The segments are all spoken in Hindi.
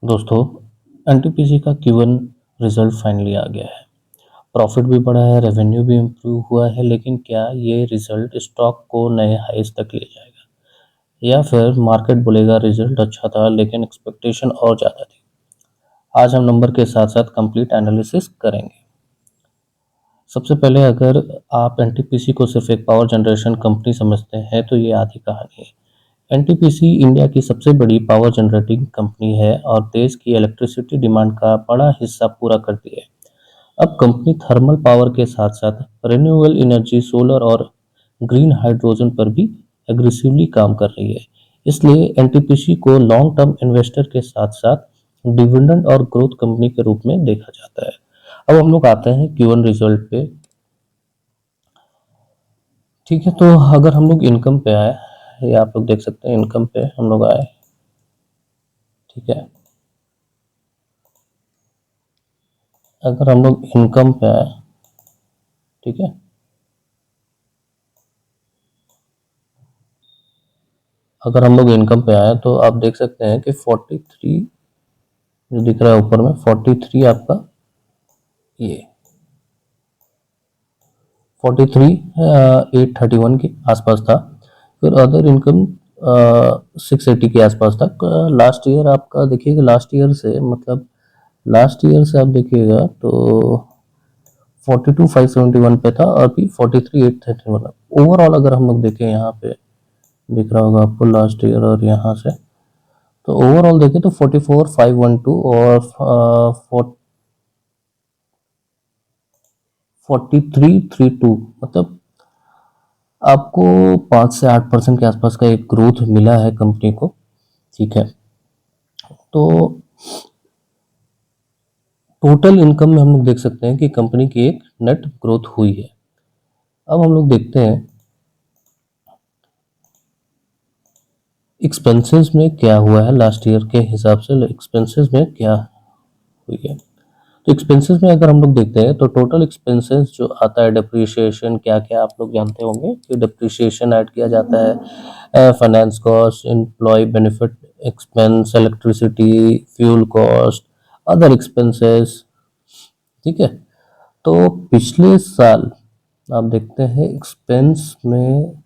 दोस्तों, एनटीपीसी का Q1 रिजल्ट फाइनली आ गया है। प्रॉफिट भी बढ़ा है, रेवेन्यू भी इम्प्रूव हुआ है, लेकिन क्या ये रिजल्ट स्टॉक को नए हाईज तक ले जाएगा या फिर मार्केट बोलेगा रिजल्ट अच्छा था लेकिन एक्सपेक्टेशन और ज़्यादा थी। आज हम नंबर के साथ साथ कंप्लीट एनालिसिस करेंगे। सबसे पहले अगर आप एनटीपीसी को सिर्फ एक पावर जनरेशन कंपनी समझते हैं तो ये आधी कहानी है। एनटीपीसी इंडिया की सबसे बड़ी पावर जनरेटिंग कंपनी है और देश की इलेक्ट्रिसिटी डिमांड का बड़ा हिस्सा पूरा करती है। अब कंपनी थर्मल पावर के साथ साथ रिन्यूएबल एनर्जी, सोलर और ग्रीन हाइड्रोजन पर भी एग्रेसिवली काम कर रही है। इसलिए एनटीपीसी को लॉन्ग टर्म इन्वेस्टर के साथ साथ डिविडेंड और ग्रोथ कंपनी के रूप में देखा जाता है। अब हम लोग आते हैं Q1 रिजल्ट पे। ठीक है, तो अगर हम लोग इनकम पे आए, ये आप लोग देख सकते हैं, इनकम पे हम लोग आए। ठीक है, अगर हम लोग इनकम पे आए, ठीक है, अगर हम लोग इनकम पे आए तो आप देख सकते हैं कि 43 जो दिख रहा है ऊपर में, 43 आपका ये 43 831 के आसपास था। फिर अदर इनकम 680 के आसपास था। लास्ट ईयर आपका देखिएगा, लास्ट ईयर से मतलब लास्ट ईयर से आप देखिएगा तो 42,571 पे था और अभी 43,831। ओवरऑल अगर हम लोग देखें, यहाँ पे दिख रहा होगा आपको लास्ट ईयर और यहाँ से, तो ओवरऑल देखें तो 44,512 और 4332, मतलब आपको 5 से 8% के आसपास का एक ग्रोथ मिला है कंपनी को। ठीक है, तो टोटल इनकम में हम लोग देख सकते हैं कि कंपनी की एक नेट ग्रोथ हुई है। अब हम लोग देखते हैं एक्सपेंसेस में क्या हुआ है। लास्ट ईयर के हिसाब से एक्सपेंसेस में क्या हुई है, तो एक्सपेंसेस में अगर हम लोग देखते हैं तो टोटल एक्सपेंसेस जो आता है, डिप्रिशिएशन क्या क्या आप लोग जानते होंगे कि डिप्रिशिएशन ऐड किया जाता है, finance cost, employ benefit expense, electricity, fuel cost, other expenses. ठीक है, तो पिछले साल आप देखते हैं एक्सपेंस में,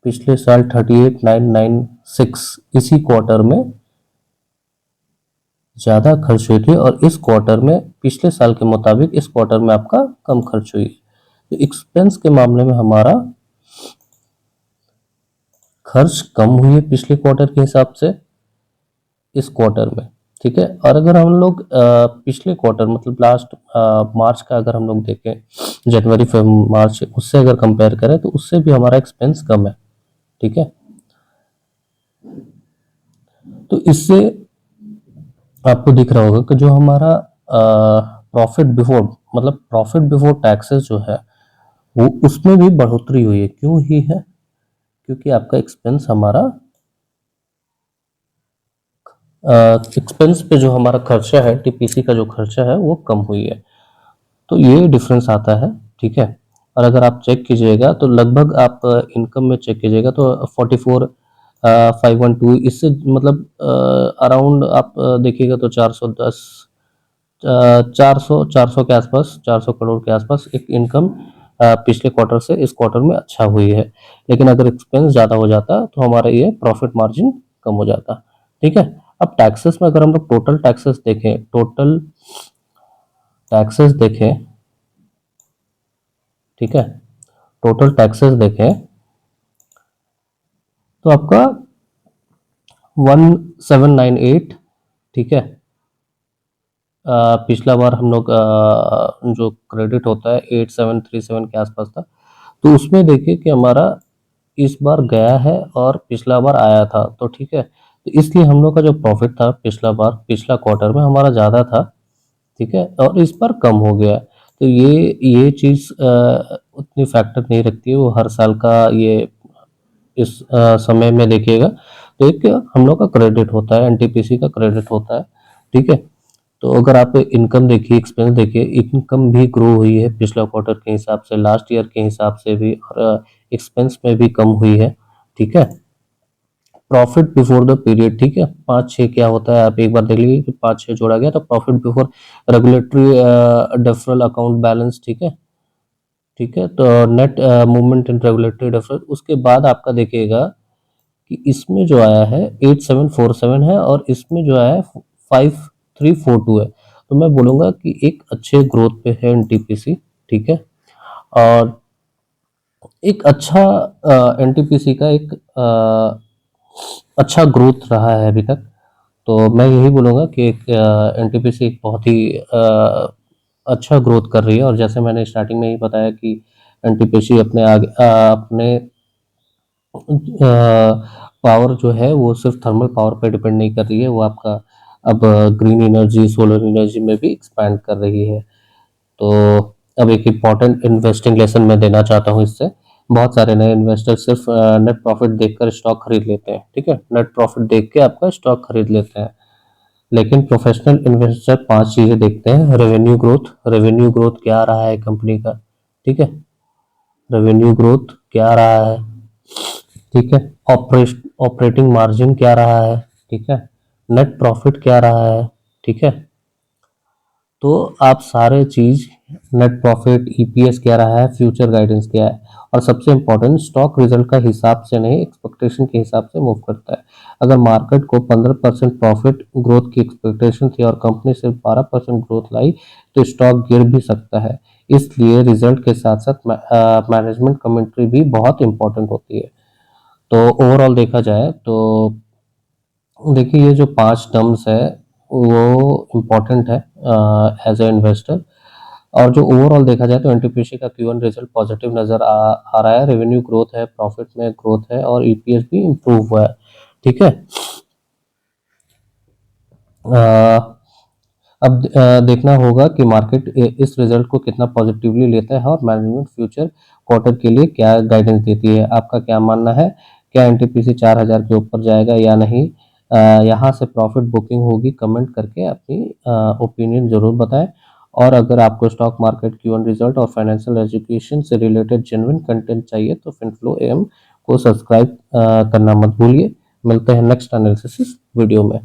पिछले साल 38,996 इसी क्वार्टर में ज़्यादा खर्च हुई थी और इस क्वार्टर में पिछले साल के मुताबिक इस क्वार्टर में आपका कम खर्च हुई। तो एक्सपेंस के मामले में हमारा खर्च कम हुई है पिछले क्वार्टर के हिसाब से इस क्वार्टर में। ठीक है, और अगर हम लोग पिछले क्वार्टर मतलब लास्ट मार्च का अगर हम लोग देखें, जनवरी फरवरी मार्च, उससे अगर कंपेयर करें तो उससे भी हमारा एक्सपेंस कम है। ठीक है, तो इससे आपको दिख रहा होगा कि जो हमारा प्रॉफिट बिफोर मतलब प्रॉफिट बिफोर टैक्सेस जो है वो उसमें भी बढ़ोतरी हुई है। क्यों ही है? क्योंकि आपका एक्सपेंस हमारा एक्सपेंस पे जो हमारा खर्चा है, टीपीसी का जो खर्चा है वो कम हुई है, तो ये डिफरेंस आता है। ठीक है, और अगर आप चेक कीजिएगा तो लगभग आप इनकम में चेक कीजिएगा तो 44,512, इससे मतलब अराउंड आप देखिएगा तो 410 400 के आसपास, 400 करोड़ के आसपास एक इनकम पिछले क्वार्टर से इस क्वार्टर में अच्छा हुई है। लेकिन अगर एक्सपेंस ज़्यादा हो जाता तो हमारा ये प्रॉफिट मार्जिन कम हो जाता। ठीक है, अब टैक्सेस में अगर हम लोग टोटल टैक्सेस देखें, ठीक है, टोटल टैक्सेस देखें तो आपका 1798। ठीक है, पिछला बार हम लोग जो क्रेडिट होता है 8737 के आसपास था, तो उसमें देखिए कि हमारा इस बार गया है और पिछला बार आया था। तो ठीक है, तो इसलिए हम लोग का जो प्रॉफिट था पिछला बार, पिछला क्वार्टर में हमारा ज़्यादा था। ठीक है, और इस बार कम हो गया। तो ये चीज़ उतनी फैक्टर नहीं रखती है, वो हर साल का ये इस समय में देखिएगा तो एक हम लोग का क्रेडिट होता है, एनटीपीसी का क्रेडिट होता है। ठीक है, तो अगर आप इनकम देखिए, एक्सपेंस देखिए, इनकम भी ग्रो हुई है पिछला क्वार्टर के हिसाब से, लास्ट ईयर के हिसाब से भी, और एक्सपेंस में भी कम हुई है। ठीक है, प्रॉफिट बिफोर द पीरियड, ठीक है, 5-6 क्या होता है आप एक बार देख लीजिए कि 5-6 जोड़ा गया तो profit before regulatory deferral account balance, ठीक है, ठीक है, तो net movement in regulatory deferral, उसके बाद आपका देखिएगा कि इसमें जो आया है 8747 है और इसमें जो आया है 5342 है, तो मैं बोलूँगा कि एक अच्छे ग्रोथ पे है एनटीपीसी, ठीक है, और एक अच्छा एनटीपीसी का एक अच्छा ग्रोथ रहा है अभी तक, तो मैं यही बोलूँगा कि एक एनटीपीसी एक बहुत ही अच्छा ग्रोथ कर रही है, और जैसे मैंने स्टार्टिंग में ही बताया कि एनटीपीसी अपने आगे अपने पावर जो है वो सिर्फ थर्मल पावर पे डिपेंड नहीं कर रही है, वो आपका अब ग्रीन एनर्जी, सोलर एनर्जी में भी एक्सपैंड कर रही है। तो अब एक इम्पॉर्टेंट इन्वेस्टिंग लेसन मैं देना चाहता हूँ इससे, बहुत सारे नए इन्वेस्टर सिर्फ नेट प्रॉफिट देखकर स्टॉक खरीद लेते हैं, ठीक है, नेट प्रॉफिट देख के आपका स्टॉक खरीद लेते हैं, लेकिन प्रोफेशनल इन्वेस्टर 5 चीजें देखते हैं। रेवेन्यू ग्रोथ क्या रहा है कंपनी का, ठीक है, रेवेन्यू ग्रोथ क्या रहा है, ठीक है, ऑपरेटिंग मार्जिन क्या रहा है, ठीक है, नेट प्रॉफिट क्या रहा है, ठीक है, तो आप सारे चीज, नेट प्रॉफिट, ईपीएस क्या रहा है, फ्यूचर गाइडेंस क्या है, और सबसे इंपॉर्टेंट स्टॉक रिजल्ट का हिसाब से नहीं, एक्सपेक्टेशन के हिसाब से मूव करता है। अगर मार्केट को 15% प्रॉफिट ग्रोथ की एक्सपेक्टेशन थी और कंपनी सिर्फ 12% ग्रोथ लाई तो स्टॉक गिर भी सकता है, इसलिए रिजल्ट के साथ साथ मैनेजमेंट कमेंट्री भी बहुत इंपॉर्टेंट होती है। तो ओवरऑल देखा जाए तो देखिए ये जो 5 टर्म्स है वो इम्पोर्टेंट है एज ए इन्वेस्टर, और जो ओवरऑल देखा जाए तो एनटीपीसी का Q1 रिजल्ट पॉजिटिव नजर आ रहा है, रेवेन्यू ग्रोथ है, प्रॉफिट में ग्रोथ है और ईपीएस भी इम्प्रूव हुआ है, ठीक है। अब देखना होगा कि मार्केट इस रिजल्ट को कितना पॉजिटिवली लेता है और मैनेजमेंट फ्यूचर क्वार्टर के लिए क्या गाइडेंस देती है। आपका क्या मानना है, क्या एनटीपीसी 4000 के ऊपर जाएगा या नहीं, यहाँ से प्रॉफिट बुकिंग होगी, कमेंट करके अपनी ओपिनियन जरूर बताएं। और अगर आपको स्टॉक मार्केट Q1 रिजल्ट और फाइनेंशियल एजुकेशन से रिलेटेड जेन्युइन कंटेंट चाहिए तो फिनफ्लो एम को सब्सक्राइब करना मत भूलिए। मिलते हैं नेक्स्ट एनालिसिस वीडियो में।